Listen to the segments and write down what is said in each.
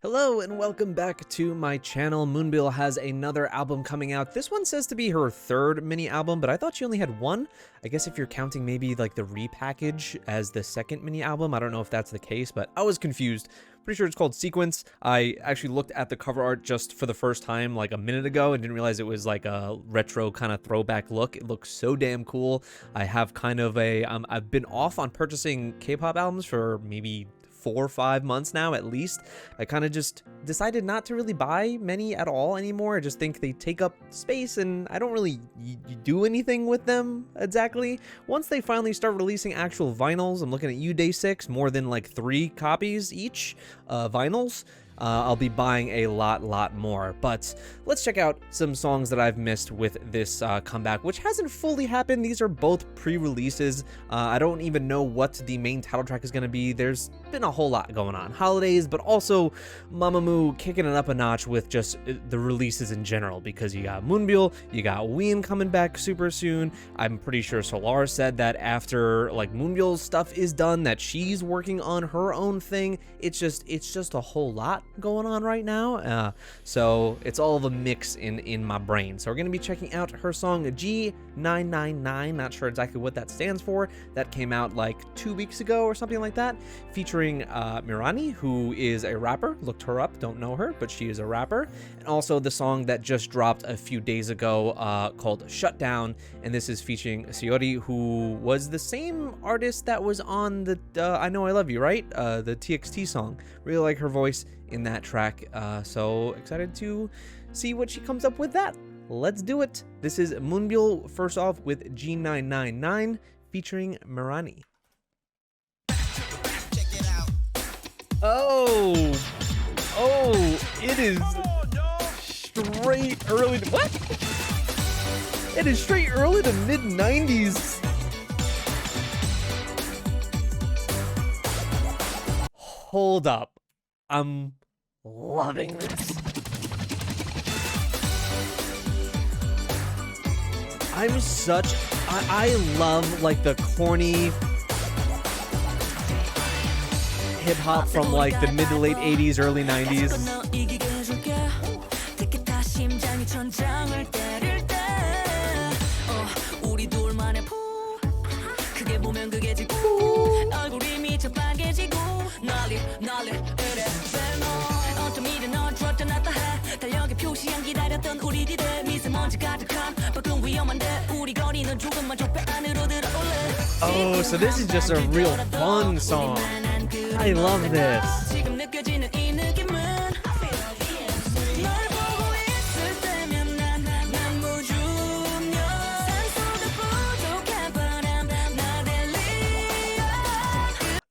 Hello and welcome back to my channel. Moonbyul has another album coming out. This one says to be her third mini album, but I thought she only had one. I guess if you're counting maybe like the repackage as the second mini album, I don't know if that's the case, but I was confused. Pretty sure it's called Sequence. I actually looked at the cover art just for the first time like a minute ago and didn't realize it was like a retro kind of throwback look. It looks so damn cool. I have kind of a, I've been off on purchasing K-pop albums for maybe 4 or 5 months now at least. I kind of just decided not to really buy many at all anymore. I just think they take up space and I don't really do anything with them exactly. Once they finally start releasing actual vinyls, I'm looking at you Day 6, more than like 3 copies each, vinyls, I'll be buying a lot more. But let's check out some songs that I've missed with this comeback, which hasn't fully happened. These are both pre-releases. I don't even know what the main title track is going to be. There's been a whole lot going on. Holidays, but also Mamamoo kicking it up a notch with just the releases in general, because you got Moonbyul, you got Ween coming back super soon. I'm pretty sure Solar said that after like Moonbyul's stuff is done, that she's working on her own thing. It's just a whole lot going on right now, so it's all of a mix in my brain. So we're gonna be checking out her song G999, not sure exactly what that stands for. That came out like 2 weeks ago or something like that, featuring Mirani, who is a rapper. Looked her up, don't know her, but she is a rapper. And also the song that just dropped a few days ago called Shutdown, and this is featuring Seori, who was the same artist that was on the I Know I Love You, right? The TXT song. Really like her voice in that track, so excited to see what she comes up with that. Let's do it. This is Moonbyul first off with G999 featuring Mirani. Oh, it is straight early to, what? It is straight early to mid-90s. Hold up. I'm loving this. I love like the corny hip hop from like the mid to late 80s, early 90s. Oh, so this is just a real fun song. I love this.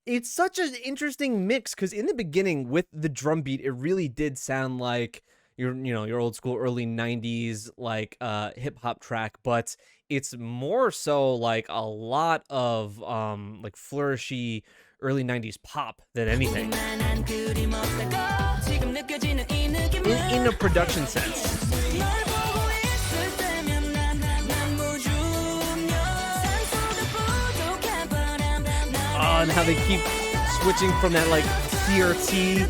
It's such an interesting mix, because in the beginning with the drum beat, it really did sound like your old school early 90s like hip hop track, but it's more so like a lot of like flourishy early 90s pop than anything in a production sense. Oh, and how they keep switching from that like TRT.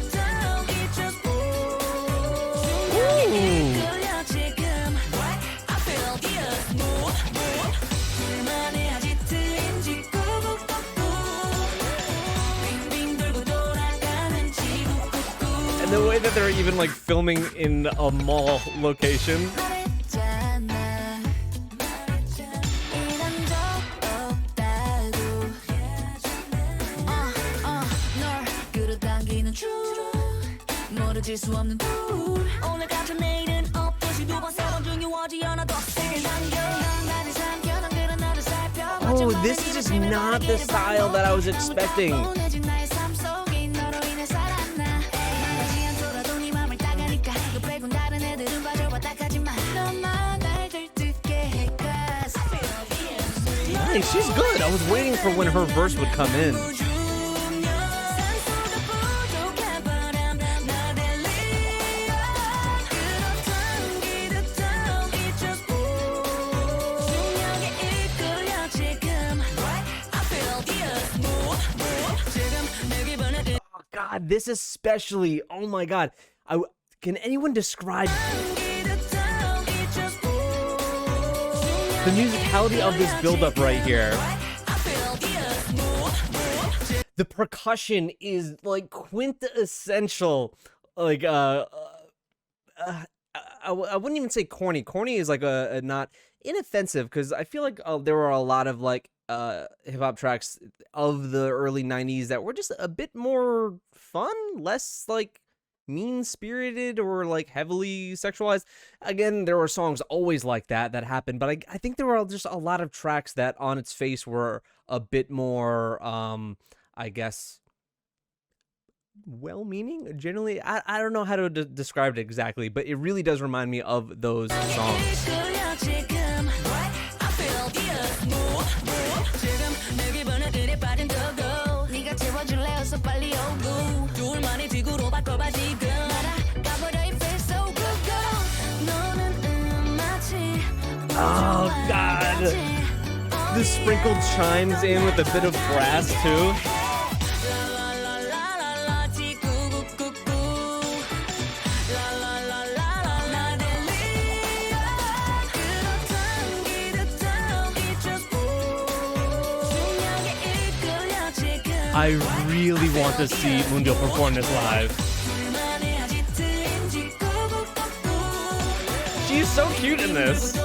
And the way that they're even like filming in a mall location. Oh, this is just not the style that I was expecting. Nice, she's good. I was waiting for when her verse would come in. god, this especially. Oh my god. Can anyone describe the musicality of this buildup right here? The percussion is like quintessential. Like I wouldn't even say corny. Corny is like a not inoffensive, because I feel like there were a lot of like hip hop tracks of the early 90s that were just a bit more fun, less like mean-spirited or like heavily sexualized. Again, there were songs always like that happened, but I think there were just a lot of tracks that on its face were a bit more I guess well-meaning. Generally, I don't know how to describe it exactly, but it really does remind me of those songs. Oh god, the sprinkled chimes in with a bit of brass too. I really want to see Moonbyul perform this live. She's so cute in this.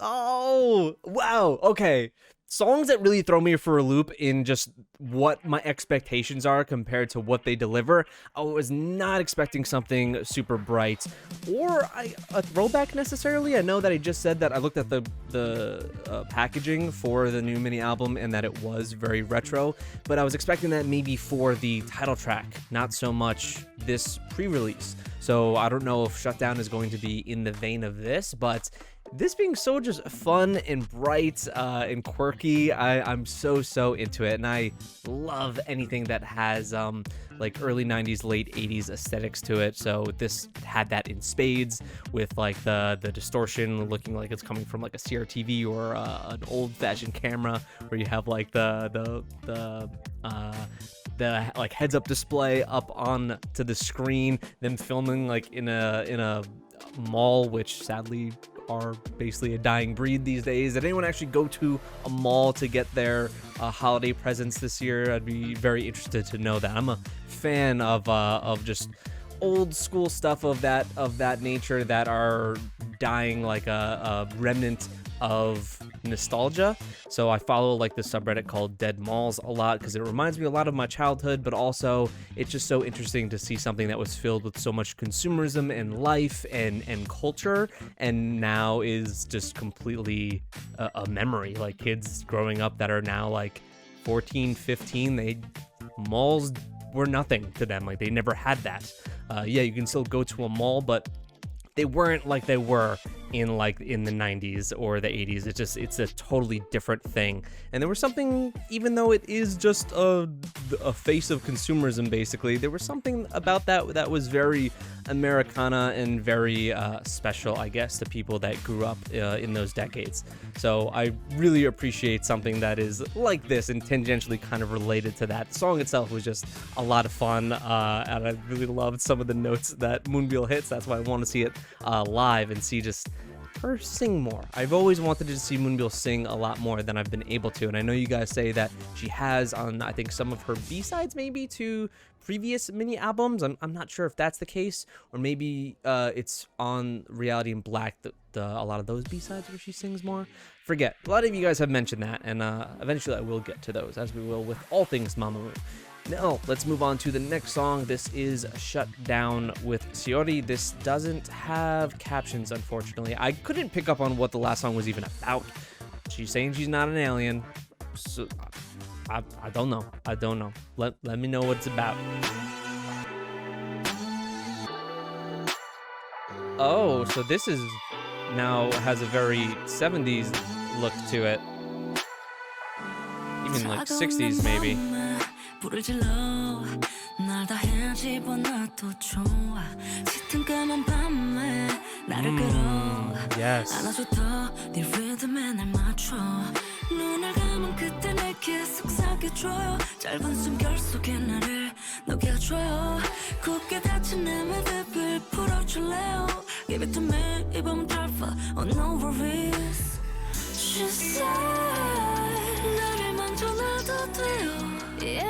Oh, wow. Okay. Songs that really throw me for a loop in just what my expectations are compared to what they deliver. I was not expecting something super bright or a throwback necessarily. I know that I just said that I looked at the packaging for the new mini album and that it was very retro, but I was expecting that maybe for the title track, not so much this pre-release. So I don't know if Shutdown is going to be in the vein of this, but this being so just fun and bright and quirky, I'm so into it, and I love anything that has like early 90s, late 80s aesthetics to it. So this had that in spades with like the distortion looking like it's coming from like a CRTV or an old-fashioned camera, where you have like the like heads-up display up on to the screen, them filming like in a mall, which sadly are basically a dying breed these days. Did anyone actually go to a mall to get their holiday presents this year? I'd be very interested to know that. I'm a fan of just old school stuff of that nature that are dying, like a remnant of nostalgia. So I follow like the subreddit called Dead Malls a lot because it reminds me a lot of my childhood, but also it's just so interesting to see something that was filled with so much consumerism and life and culture, and now is just completely a memory. Like kids growing up that are now like 14, 15, malls were nothing to them. Like they never had that. Yeah, you can still go to a mall, but they weren't like they were in the 90s or the 80s. It's a totally different thing. And there was something, even though it is just a face of consumerism basically, there was something about that was very Americana and very special, I guess, to people that grew up in those decades. So I really appreciate something that is like this and tangentially kind of related to that. The song itself was just a lot of fun, and I really loved some of the notes that Moonbyul hits. That's why I want to see it live and see just her sing more. I've always wanted to see Moonbyul sing a lot more than I've been able to, and I know you guys say that she has on, I think, some of her B-sides maybe to previous mini albums. I'm not sure if that's the case, or maybe it's on Reality in Black, a lot of those B-sides where she sings more. Forget. A lot of you guys have mentioned that, and eventually I will get to those, as we will with all things Mamamoo. Now, let's move on to the next song. This is Shutdown with Seori. This doesn't have captions, unfortunately. I couldn't pick up on what the last song was even about. She's saying she's not an alien, so I don't know. I don't know. Let me know what it's about. Oh, so this is now has a very 70s look to it. Even like 60s maybe. 불을 질러 날 다 헤집어 놔도 좋아 짙은 까만 밤에 Yes. 네 리듬에 날 맞춰 눈을 감은 그때 내게 속삭여줘요 짧은 숨결 속에 나를 녹여줘요 굳게 닫힌 내 무릎을 풀어줄래요 Give it to me 이 밤은 짧아 Oh no worries She said 나를 먼저 놔도 돼요 Yeah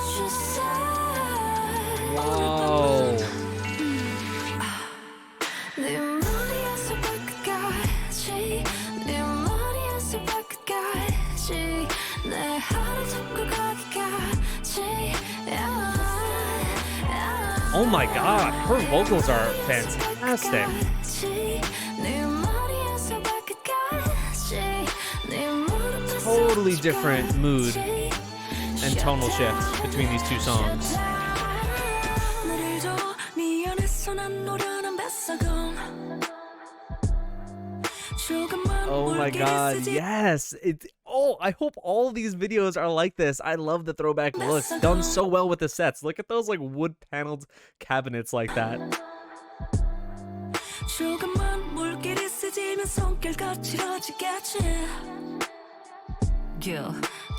She said Wow. 네 머리에서 발끝까지 네 머리에서 발끝까지 내 하루 잡고 가기까지 Oh my god, her vocals are fantastic. 네 머리에서 발끝까지 네 무릎에서 Totally different mood and tonal shift between these two songs. 나를 줘 네 안에서 난 노련한 뱃사공 Oh my god, yes. I hope all these videos are like this. I love the throwback looks. Done so well with the sets. Look at those like wood paneled cabinets like that. 조금만 물길이 스치면 손길 거칠어지겠지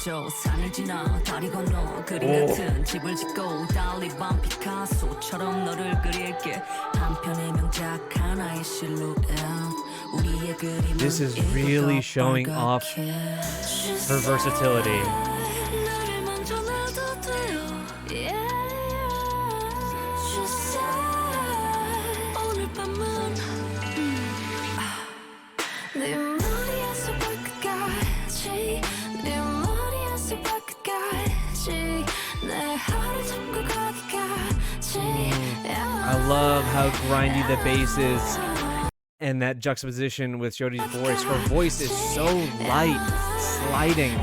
저 산을 지나 다리 건너 그림 같은 집을 짓고 달리 밤 피카소처럼 너를 그릴게 한편의 명작 하나의 실루엣 우리의 그림은 This is really showing off her versatility. 나를 먼저 놔도 돼요 Yeah She said 오늘 밤은 네 머리에서 발끝까지 네 머리에서 발끝까지 내 하루 잡고 가기까지 I love how grindy the bass is and that juxtaposition with Seori's voice. Her voice is so light, sliding.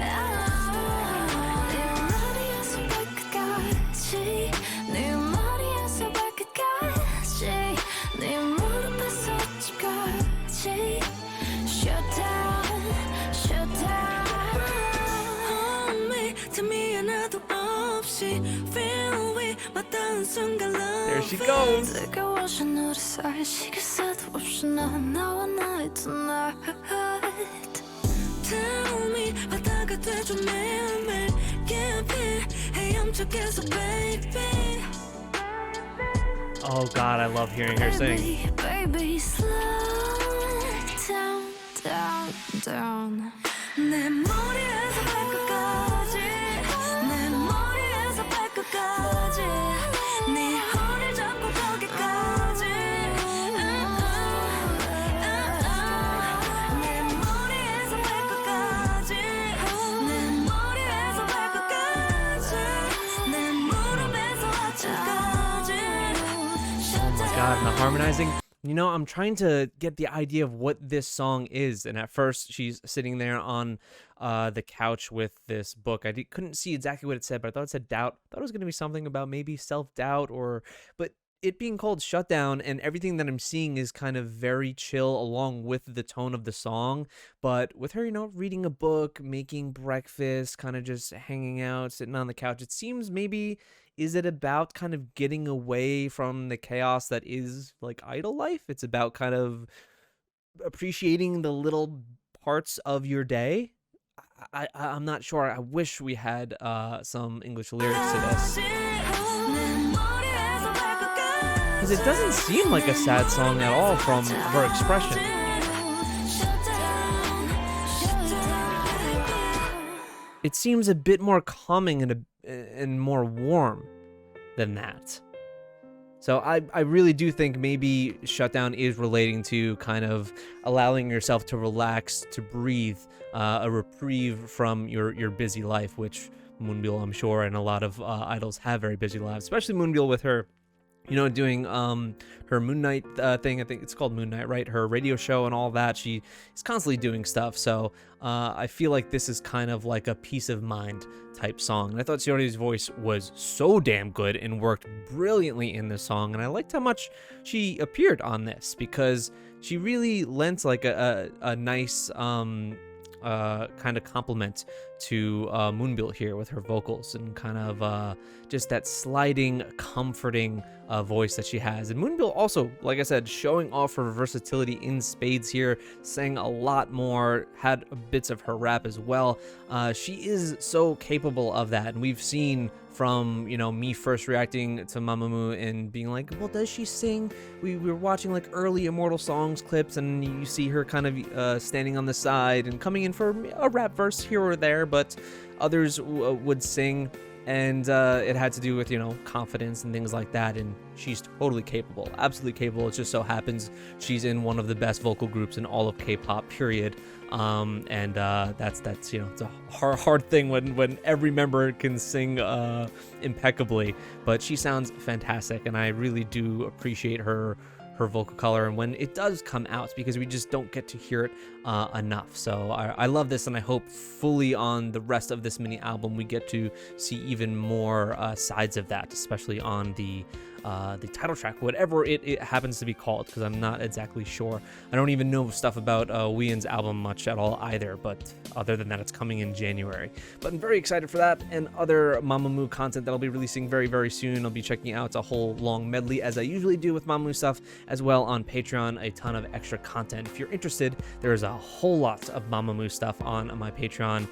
There she goes. Tell me 바다가 돼줘 매일매일 깊이 헤엄쳐계서 baby Oh god, I love hearing her sing. Baby slow down down down 내 머리에서 발끝까지 내 머리에서 발끝까지 네 허리를 잡고 거기까지 내 머리에서 발끝까지 내 머리에서 발끝까지 내 무릎에서 아침까지 Oh my god, and the harmonizing. You know, I'm trying to get the idea of what this song is, and at first she's sitting there on the couch with this book. Couldn't see exactly what it said, but I thought it said doubt. I thought it was going to be something about maybe self-doubt, but it being called Shutdown and everything that I'm seeing is kind of very chill along with the tone of the song. But with her, you know, reading a book, making breakfast, kind of just hanging out, sitting on the couch, it seems maybe, is it about kind of getting away from the chaos that is like idol life? It's about kind of appreciating the little parts of your day. I'm not sure. I wish we had some English lyrics to this. Because it doesn't seem like a sad song at all from her expression. It seems a bit more calming and more warm than that. So I really do think maybe Shutdown is relating to kind of allowing yourself to relax, to breathe, a reprieve from your busy life, which Moonbyul, I'm sure, and a lot of idols have very busy lives, especially Moonbyul with her, you know, doing her Moon Knight thing. I think it's called Moon Knight, right? Her radio show and all that. She is constantly doing stuff. So I feel like this is kind of like a peace of mind type song. And I thought Seori's voice was so damn good and worked brilliantly in this song. And I liked how much she appeared on this because she really lent like a nice kind of compliment to Moonbyul here with her vocals and kind of just that sliding, comforting voice that she has. And Moonbyul also, like I said, showing off her versatility in spades here, sang a lot more, had bits of her rap as well. She is so capable of that, and we've seen from, you know, me first reacting to Mamamoo and being like, well, does she sing? We were watching like early Immortal Songs clips, and you see her kind of standing on the side and coming in for a rap verse here or there, but others would sing, and it had to do with, you know, confidence and things like that, and she's totally capable, absolutely capable. It just so happens she's in one of the best vocal groups in all of K-pop, period. And that's you know, it's a hard thing when every member can sing impeccably, but she sounds fantastic, and I really do appreciate her vocal color, and when it does come out, because we just don't get to hear it enough. So I love this, and I hope fully on the rest of this mini album we get to see even more sides of that, especially on the title track, whatever it happens to be called, because I'm not exactly sure. I don't even know stuff about Wheeon's album much at all either, but other than that, it's coming in January. But I'm very excited for that and other Mamamoo content that I'll be releasing very, very soon. I'll be checking out a whole long medley, as I usually do with Mamamoo stuff, as well on Patreon, a ton of extra content. If you're interested, there is a whole lot of Mamamoo stuff on my Patreon,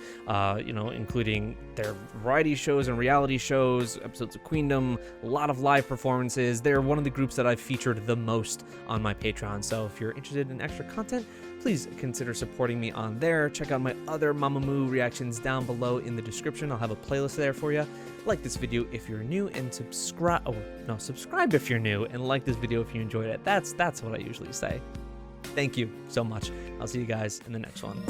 you know, including their variety shows and reality shows, episodes of Queendom, a lot of live performances. They're one of the groups that I've featured the most on my Patreon, so if you're interested in extra content, please consider supporting me on there. Check out my other Mamamoo reactions down below in the description. I'll have a playlist there for you. Like this video if you're new, and subscribe if you're new, and like this video if you enjoyed it. That's what I usually say. Thank you so much. I'll see you guys in the next one.